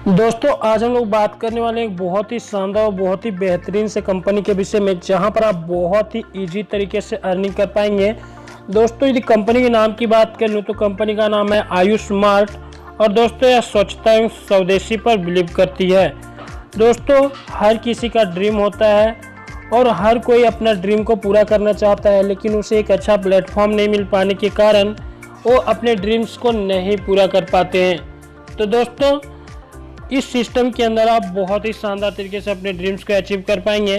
दोस्तों आज हम लोग बात करने वाले हैं एक बहुत ही शानदार और बहुत ही बेहतरीन से कंपनी के विषय में, जहां पर आप बहुत ही इजी तरीके से अर्निंग कर पाएंगे। दोस्तों यदि कंपनी के नाम की बात कर लूँ तो कंपनी का नाम है आयुष्मार्ट और दोस्तों यह स्वच्छता एवं स्वदेशी पर बिलीव करती है। दोस्तों हर किसी का ड्रीम होता है और हर कोई अपना ड्रीम को पूरा करना चाहता है, लेकिन उसे एक अच्छा प्लेटफॉर्म नहीं मिल पाने के कारण वो अपने ड्रीम्स को नहीं पूरा कर पाते हैं। तो दोस्तों इस सिस्टम के अंदर आप बहुत ही शानदार तरीके से अपने ड्रीम्स को अचीव कर पाएंगे।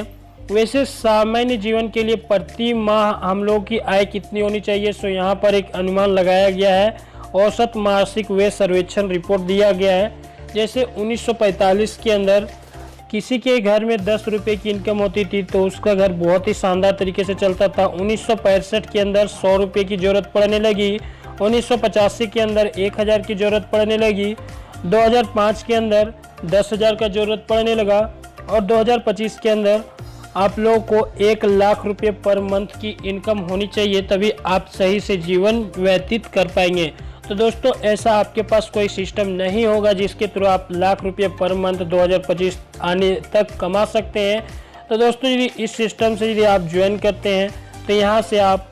वैसे सामान्य जीवन के लिए प्रति माह हम लोग की आय कितनी होनी चाहिए, सो यहाँ पर एक अनुमान लगाया गया है। औसत मासिक व्यय सर्वेक्षण रिपोर्ट दिया गया है। जैसे 1945 के अंदर किसी के घर में 10 रुपये की इनकम होती थी तो उसका घर बहुत ही शानदार तरीके से चलता था। 1965 के अंदर 100 रुपये की ज़रूरत पड़ने लगी। 1985 के अंदर 1000 की ज़रूरत पड़ने लगी। 2005 के अंदर 10,000 का ज़रूरत पड़ने लगा और 2025 के अंदर आप लोगों को 1 लाख रुपये पर मंथ की इनकम होनी चाहिए, तभी आप सही से जीवन व्यतीत कर पाएंगे। तो दोस्तों ऐसा आपके पास कोई सिस्टम नहीं होगा जिसके थ्रू आप लाख रुपये पर मंथ 2025 आने तक कमा सकते हैं। तो दोस्तों यदि इस सिस्टम से यदि आप ज्वाइन करते हैं तो यहाँ से आप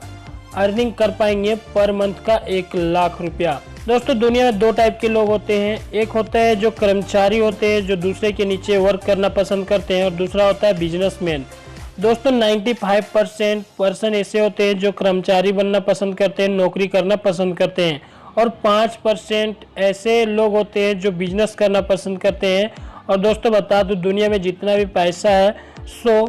अर्निंग कर पाएंगे पर मंथ का 1 लाख रुपया। दोस्तों दुनिया में 2 टाइप के लोग होते हैं। एक होता है जो कर्मचारी होते हैं, जो दूसरे के नीचे वर्क करना पसंद करते हैं, और दूसरा होता है बिजनेसमैन। दोस्तों 95% पर्सन ऐसे होते हैं जो कर्मचारी बनना पसंद करते हैं, नौकरी करना पसंद करते हैं, और 5% ऐसे लोग होते हैं जो बिजनेस करना पसंद करते हैं। और दोस्तों बता दूं दुनिया में जितना भी पैसा है सो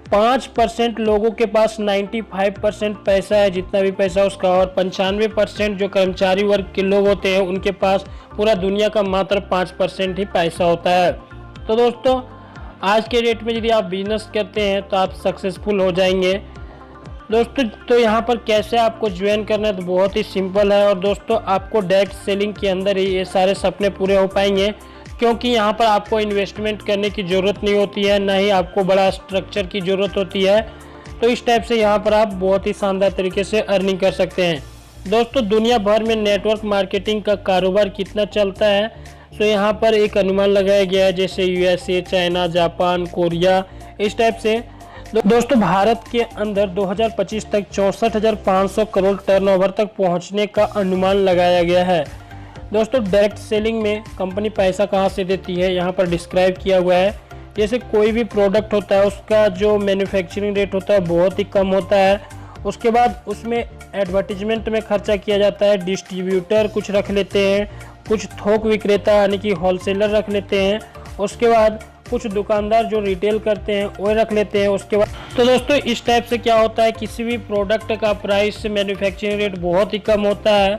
5% लोगों के पास 95% पैसा है, जितना भी पैसा उसका, और 95% जो कर्मचारी वर्ग के लोग होते हैं उनके पास पूरा दुनिया का मात्र 5% ही पैसा होता है। तो दोस्तों आज के डेट में यदि आप बिजनेस करते हैं तो आप सक्सेसफुल हो जाएंगे। दोस्तों तो यहाँ पर कैसे आपको ज्वाइन करना है तो बहुत ही सिंपल है, और दोस्तों आपको डायरेक्ट सेलिंग के अंदर ही ये सारे सपने पूरे हो पाएंगे, क्योंकि यहाँ पर आपको इन्वेस्टमेंट करने की ज़रूरत नहीं होती है, ना ही आपको बड़ा स्ट्रक्चर की ज़रूरत होती है। तो इस टाइप से यहाँ पर आप बहुत ही शानदार तरीके से अर्निंग कर सकते हैं। दोस्तों दुनिया भर में नेटवर्क मार्केटिंग का कारोबार कितना चलता है, तो यहाँ पर एक अनुमान लगाया गया है, जैसे USA, चाइना, जापान, कोरिया, इस टाइप से। दोस्तों भारत के अंदर 2025 तक 64,500 करोड़ टर्नओवर तक पहुँचने का अनुमान लगाया गया है। दोस्तों डायरेक्ट सेलिंग में कंपनी पैसा कहाँ से देती है यहाँ पर डिस्क्राइब किया हुआ है। जैसे कोई भी प्रोडक्ट होता है उसका जो मैन्युफैक्चरिंग रेट होता है बहुत ही कम होता है, उसके बाद उसमें एडवर्टीजमेंट में खर्चा किया जाता है, डिस्ट्रीब्यूटर कुछ रख लेते हैं, कुछ थोक विक्रेता यानी कि होलसेलर रख लेते हैं, उसके बाद कुछ दुकानदार जो रिटेल करते हैं वो रख लेते हैं। उसके बाद तो दोस्तों इस टाइप से क्या होता है, किसी भी प्रोडक्ट का प्राइस मैन्युफैक्चरिंग रेट बहुत ही कम होता है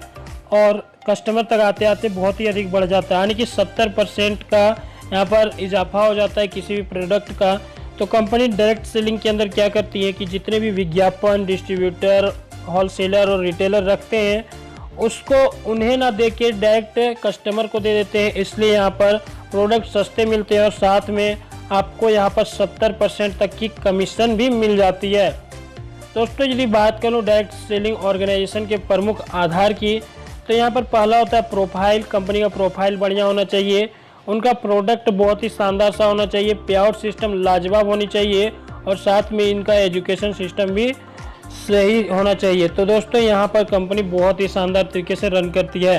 और कस्टमर तक आते आते बहुत ही अधिक बढ़ जाता है, यानी कि 70% का यहाँ पर इजाफा हो जाता है किसी भी प्रोडक्ट का। तो कंपनी डायरेक्ट सेलिंग के अंदर क्या करती है कि जितने भी विज्ञापन डिस्ट्रीब्यूटर, होलसेलर और रिटेलर रखते हैं उसको उन्हें ना दे के डायरेक्ट कस्टमर को दे देते हैं, इसलिए यहाँ पर प्रोडक्ट सस्ते मिलते हैं और साथ में आपको यहाँ पर 70% तक की कमीशन भी मिल जाती है। दोस्तों यदि बात करूँ डायरेक्ट सेलिंग ऑर्गेनाइजेशन के प्रमुख आधार की, तो यहाँ पर पहला होता है प्रोफाइल। कंपनी का प्रोफाइल बढ़िया होना चाहिए, उनका प्रोडक्ट बहुत ही शानदार सा होना चाहिए, पे आउट सिस्टम लाजवाब होनी चाहिए, और साथ में इनका एजुकेशन सिस्टम भी सही होना चाहिए। तो दोस्तों यहाँ पर कंपनी बहुत ही शानदार तरीके से रन करती है।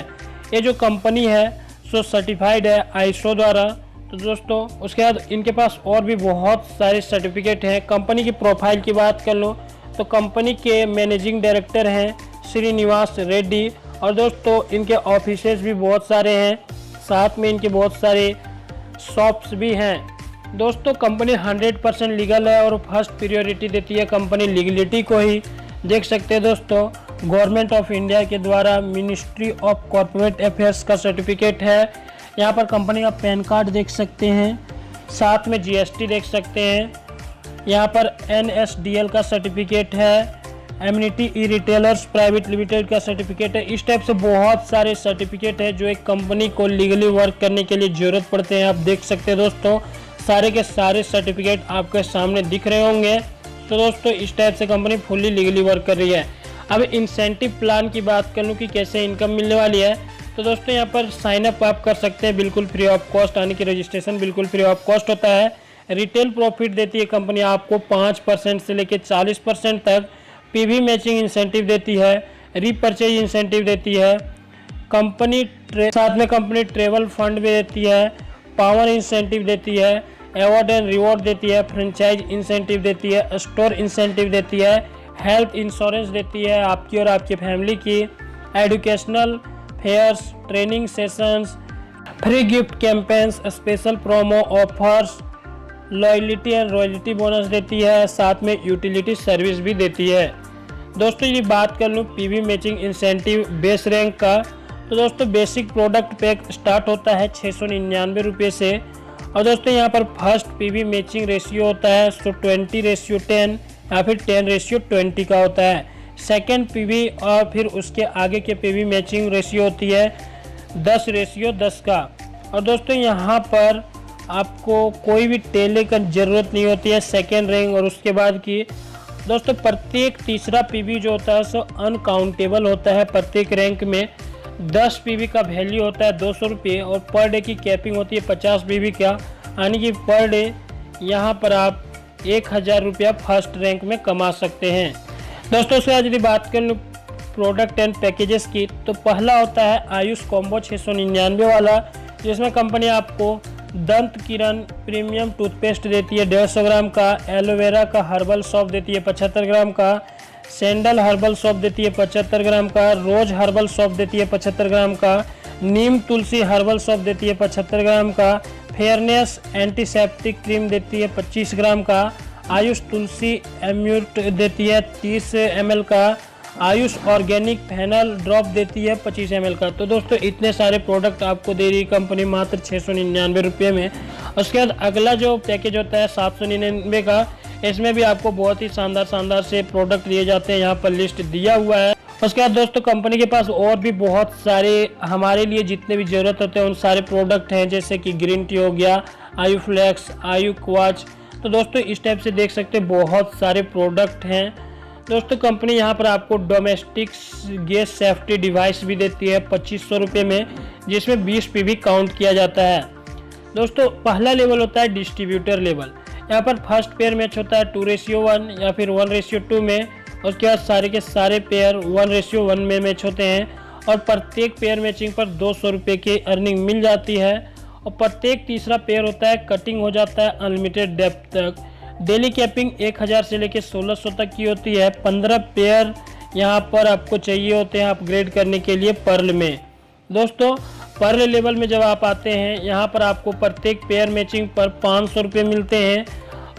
ये जो कंपनी है सो सर्टिफाइड है ISO द्वारा। तो दोस्तों उसके बाद इनके पास और भी बहुत सारे सर्टिफिकेट हैं। कंपनी की प्रोफाइल की बात कर लो तो कंपनी के मैनेजिंग डायरेक्टर हैं श्रीनिवास रेड्डी, और दोस्तों इनके ऑफिसेज भी बहुत सारे हैं, साथ में इनके बहुत सारे शॉप्स भी हैं। दोस्तों कंपनी 100% लीगल है और फर्स्ट प्रायोरिटी देती है कंपनी लीगलिटी को ही। देख सकते हैं दोस्तों गवर्नमेंट ऑफ इंडिया के द्वारा मिनिस्ट्री ऑफ कॉर्पोरेट अफेयर्स का सर्टिफिकेट है। यहाँ पर कंपनी का पैन कार्ड देख सकते हैं, साथ में GST देख सकते हैं, यहाँ पर NSDL का सर्टिफिकेट है, एमिनिटी ई रिटेलर्स प्राइवेट लिमिटेड का सर्टिफिकेट है। इस टाइप से बहुत सारे सर्टिफिकेट है जो एक कंपनी को लीगली वर्क करने के लिए ज़रूरत पड़ते हैं। आप देख सकते हैं दोस्तों सारे के सारे सर्टिफिकेट आपके सामने दिख रहे होंगे। तो दोस्तों इस टाइप से कंपनी फुल्ली लीगली वर्क कर रही है। अब इंसेंटिव प्लान की बात कर लूँ कि कैसे इनकम मिलने वाली है, तो दोस्तों यहाँ पर साइन अप आप कर सकते हैं बिल्कुल फ्री ऑफ कॉस्ट, यानी कि रजिस्ट्रेशन बिल्कुल फ्री ऑफ कॉस्ट होता है। रिटेल प्रॉफिट देती है कंपनी आपको 5% से लेकर 40% तक। पीवी मैचिंग इंसेंटिव देती है, रीपरचेज इंसेंटिव देती है, कंपनी साथ में कंपनी ट्रेवल फंड भी देती है, पावर इंसेंटिव देती है, अवार्ड एंड रिवॉर्ड देती है, फ्रेंचाइज इंसेंटिव देती है, स्टोर इंसेंटिव देती है, हेल्थ इंश्योरेंस देती है आपकी और आपकी फैमिली की, educational fairs, training sessions, free gift campaigns, special promo offers, loyalty and royalty bonus देती है, साथ में यूटिलिटी सर्विस भी देती है। दोस्तों यदि बात कर लूँ PV matching incentive base rank का, तो दोस्तों बेसिक प्रोडक्ट पैक स्टार्ट होता है 699 रुपये से। और दोस्तों यहाँ पर फर्स्ट पीवी मैचिंग रेशियो होता है 20:10 या फिर 10:20 का होता है। सेकेंड पीवी और फिर उसके आगे के पीवी मैचिंग रेशियो होती है 10:10 का। और दोस्तों यहाँ पर आपको कोई भी टेले का ज़रूरत नहीं होती है सेकेंड रैंक और उसके बाद की। दोस्तों प्रत्येक तीसरा पीवी जो होता है सो अनकाउंटेबल होता है। प्रत्येक रैंक में 10 पीवी का वैल्यू होता है 200 रुपये और पर डे की कैपिंग होती है 50 पीवी का, यानी कि पर डे यहाँ पर आप 1000 रुपया फर्स्ट रैंक में कमा सकते हैं। दोस्तों से आज यदि बात कर लूँ प्रोडक्ट एंड पैकेजेस की, तो पहला होता है आयुष कॉम्बो 699 वाला, जिसमें कंपनी आपको दंत किरण प्रीमियम टूथपेस्ट देती है 150 ग्राम का, एलोवेरा का हर्बल सॉप देती है 75 ग्राम का, सैंडल हर्बल सॉप देती है 75 ग्राम का, रोज हर्बल सॉप देती है 75 ग्राम का, नीम तुलसी हर्बल सॉप देती है 75 ग्राम का, फेयरनेस एंटीसेप्टिक क्रीम देती है 25 ग्राम का, आयुष तुलसी एम्यूट देती है 30 ml का, आयुष ऑर्गेनिक फैनल ड्रॉप देती है 25 ml का। तो दोस्तों इतने सारे प्रोडक्ट आपको दे रही कंपनी मात्र 699 रुपये में। उसके बाद अगला जो पैकेज होता है 799 का, इसमें भी आपको बहुत ही शानदार से प्रोडक्ट दिए जाते हैं, यहाँ पर लिस्ट दिया हुआ है। उसके बाद दोस्तों कंपनी के पास और भी बहुत सारे हमारे लिए जितने भी ज़रूरत होते हैं उन सारे प्रोडक्ट हैं, जैसे कि ग्रीन टी हो गया, आयु फ्लैक्स, आयु क्वाच। तो दोस्तों इस टाइप से देख सकते हैं बहुत सारे प्रोडक्ट हैं। दोस्तों कंपनी यहाँ पर आपको डोमेस्टिक गैस सेफ्टी डिवाइस भी देती है 2500 रुपये में, जिसमें 20 पीवी काउंट किया जाता है। दोस्तों पहला लेवल होता है डिस्ट्रीब्यूटर लेवल। यहाँ पर फर्स्ट पेयर मैच होता है 2:1 या फिर 1:2 में। उसके बाद सारे के सारे पेयर 1:1 में मैच होते हैं और प्रत्येक पेयर मैचिंग पर 200 रुपये की अर्निंग मिल जाती है। और प्रत्येक तीसरा पेयर होता है कटिंग हो जाता है अनलिमिटेड डेप्थ तक। डेली कैपिंग 1000 से लेकर 1600 तक की होती है। 15 पेयर यहाँ पर आपको चाहिए होते हैं अपग्रेड करने के लिए पर्ल में। दोस्तों पर्ल लेवल में जब आप आते हैं यहाँ पर आपको प्रत्येक पेयर मैचिंग पर 500 रुपये मिलते हैं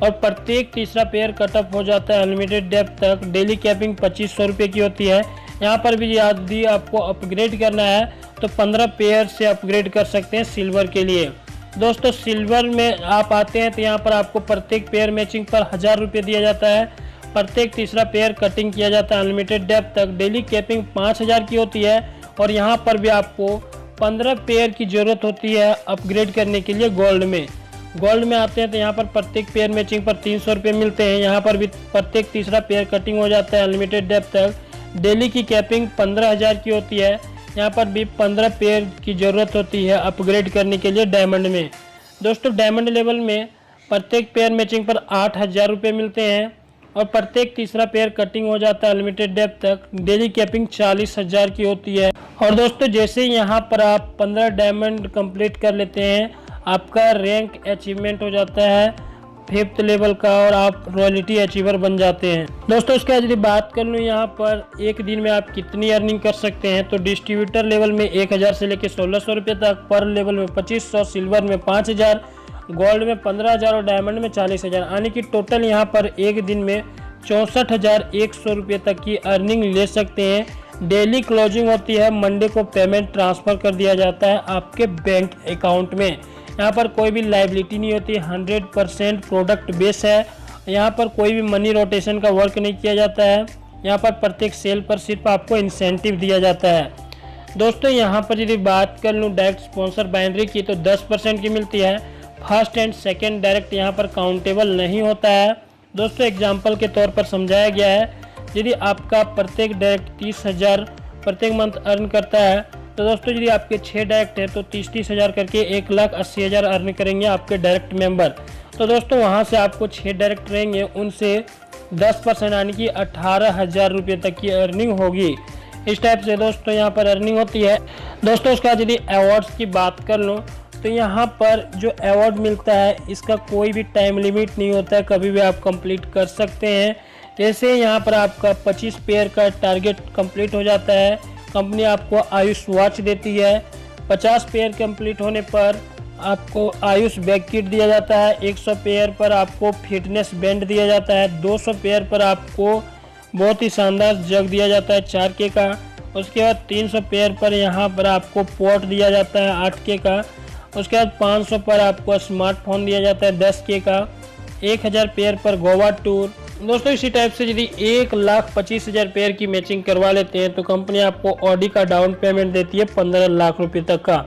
और प्रत्येक तीसरा पेयर कटअप हो जाता है अनलिमिटेड डेप्थ तक। डेली कैपिंग 2500 रुपये की होती है। यहाँ पर भी यदि आपको अपग्रेड करना है तो 15 पेयर से अपग्रेड कर सकते हैं सिल्वर के लिए। दोस्तों सिल्वर में आप आते हैं तो यहाँ पर आपको प्रत्येक पेयर मैचिंग पर 1000 रुपये दिया जाता है। प्रत्येक तीसरा पेयर कटिंग किया जाता है अनलिमिटेड डेप्थ तक। डेली कैपिंग 5000 की होती है और यहाँ पर भी आपको 15 पेयर की ज़रूरत होती है अपग्रेड करने के लिए गोल्ड में। गोल्ड में आते हैं तो यहाँ पर प्रत्येक पेयर मैचिंग पर 300 रुपये मिलते हैं। यहाँ पर भी प्रत्येक तीसरा पेयर कटिंग हो जाता है अनलिमिटेड डेप्थ तक। डेली की कैपिंग 15000 की होती है। यहाँ पर भी 15 पेयर की ज़रूरत होती है अपग्रेड करने के लिए डायमंड में। दोस्तों डायमंड लेवल में प्रत्येक पेयर मैचिंग पर 8000 रुपये मिलते हैं और प्रत्येक तीसरा पेयर कटिंग हो जाता है अनलिमिटेड डेप्थ तक। डेली कैपिंग 40000 की होती है। और दोस्तों जैसे यहाँ पर आप 15 डायमंड कंप्लीट कर लेते हैं आपका रैंक अचीवमेंट हो जाता है 5th लेवल का और आप रॉयल्टी अचीवर बन जाते हैं। दोस्तों उसके बाद यदि बात कर लूँ यहाँ पर एक दिन में आप कितनी अर्निंग कर सकते हैं, तो डिस्ट्रीब्यूटर लेवल में 1000 से लेकर 1600 रुपये तक, पर लेवल में 2500, सिल्वर में 5000, गोल्ड में 15000 और डायमंड में 40000, यानी कि टोटल यहाँ पर एक दिन में 64,100 रुपये तक की अर्निंग ले सकते हैं। डेली क्लोजिंग होती है, मंडे को पेमेंट ट्रांसफ़र कर दिया जाता है आपके बैंक अकाउंट में। यहाँ पर कोई भी लाइबिलिटी नहीं होती, 100% प्रोडक्ट बेस है। यहाँ पर कोई भी मनी रोटेशन का वर्क नहीं किया जाता है। यहाँ पर प्रत्येक सेल पर सिर्फ आपको इंसेंटिव दिया जाता है। दोस्तों यहाँ पर यदि बात कर लूँ डायरेक्ट स्पॉन्सर बाइनरी की, तो 10% की मिलती है। फर्स्ट एंड सेकेंड डायरेक्ट यहाँ पर काउंटेबल नहीं होता है। दोस्तों एग्जाम्पल के तौर पर समझाया गया है, यदि आपका प्रत्येक डायरेक्ट 30,000 प्रत्येक मंथ अर्न करता है तो दोस्तों यदि आपके 6 डायरेक्ट है तो 30-30 हज़ार करके 1,80,000 अर्न करेंगे आपके डायरेक्ट मेंबर। तो दोस्तों वहां से आपको 6 डायरेक्ट रहेंगे, उनसे 10% यानी कि 18,000 रुपये तक की अर्निंग होगी। इस टाइप से दोस्तों यहाँ पर अर्निंग होती है। दोस्तों उसका यदि अवार्ड्स की बात कर लूँ तो यहाँ पर जो अवार्ड मिलता है इसका कोई भी टाइम लिमिट नहीं होता है, कभी भी आप कंप्लीट कर सकते हैं। जैसे यहाँ पर आपका 25 पेयर का टारगेट कंप्लीट हो जाता है, कंपनी आपको आयुष वॉच देती है। 50 पेयर कंप्लीट होने पर आपको आयुष बैग किट दिया जाता है। 100 पेयर पर आपको फिटनेस बैंड दिया जाता है। 200 पेयर पर आपको बहुत ही शानदार जग दिया जाता है 4K का। उसके बाद 300 पेयर पर यहाँ पर आपको पॉट दिया जाता है 8K का। उसके बाद 500 पर आपको स्मार्टफोन दिया जाता है 10K का। 1000 पेयर पर गोवा टूर। दोस्तों इसी टाइप से यदि 1,25,000 पेयर की मैचिंग करवा लेते हैं तो कंपनी आपको ऑडी का डाउन पेमेंट देती है 15 लाख रुपये तक का।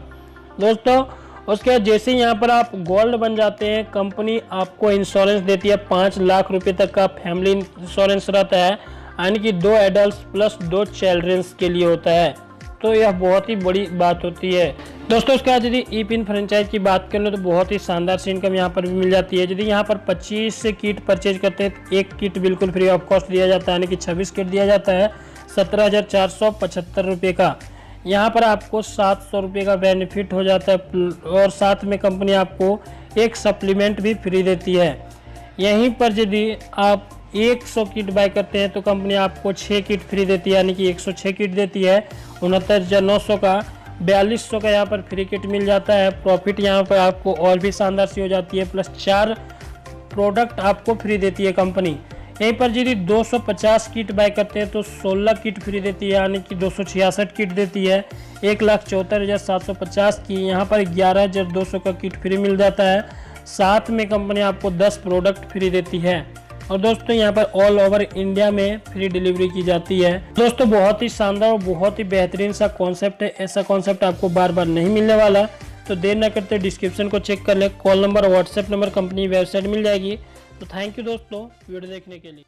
दोस्तों उसके बाद जैसे यहाँ पर आप गोल्ड बन जाते हैं, कंपनी आपको इंश्योरेंस देती है 5 लाख रुपये तक का फैमिली इंश्योरेंस रहता है, यानी कि 2 एडल्ट प्लस 2 चिल्ड्रंस के लिए होता है। तो यह बहुत ही बड़ी बात होती है। दोस्तों उसके बाद यदि ई पिन फ्रेंचाइज की बात करें तो बहुत ही शानदार सी इनकम यहाँ पर भी मिल जाती है। यदि यहाँ पर 25 किट परचेज करते हैं तो एक किट बिल्कुल फ्री ऑफ कॉस्ट दिया जाता है, यानी कि 26 किट दिया जाता है 17,475 रुपये का। यहाँ पर आपको 700 रुपये का बेनिफिट हो जाता है और साथ में कंपनी आपको एक सप्लीमेंट भी फ्री देती है। यहीं पर यदि आप 100 किट बाय करते हैं तो कंपनी आपको 6 किट फ्री देती है, यानी कि 106 किट देती है। 69,900 का 4200 का यहाँ पर फ्री किट मिल जाता है। प्रॉफिट यहाँ पर आपको और भी शानदार सी हो जाती है, प्लस 4 प्रोडक्ट आपको फ्री देती है कंपनी। यहीं पर यदि 250 किट बाय करते हैं तो 16 किट फ्री देती है, यानी कि 266 किट देती है। 1,74,750 की यहाँ पर 11,200 का किट फ्री मिल जाता है। साथ में कंपनी आपको 10 प्रोडक्ट फ्री देती है और दोस्तों यहाँ पर ऑल ओवर इंडिया में फ्री डिलीवरी की जाती है। दोस्तों बहुत ही शानदार और बहुत ही बेहतरीन सा कॉन्सेप्ट है। ऐसा कॉन्सेप्ट आपको बार बार नहीं मिलने वाला, तो देर न करते डिस्क्रिप्शन को चेक कर ले। Call number, WhatsApp number, company website मिल जाएगी। तो थैंक यू दोस्तों वीडियो देखने के लिए।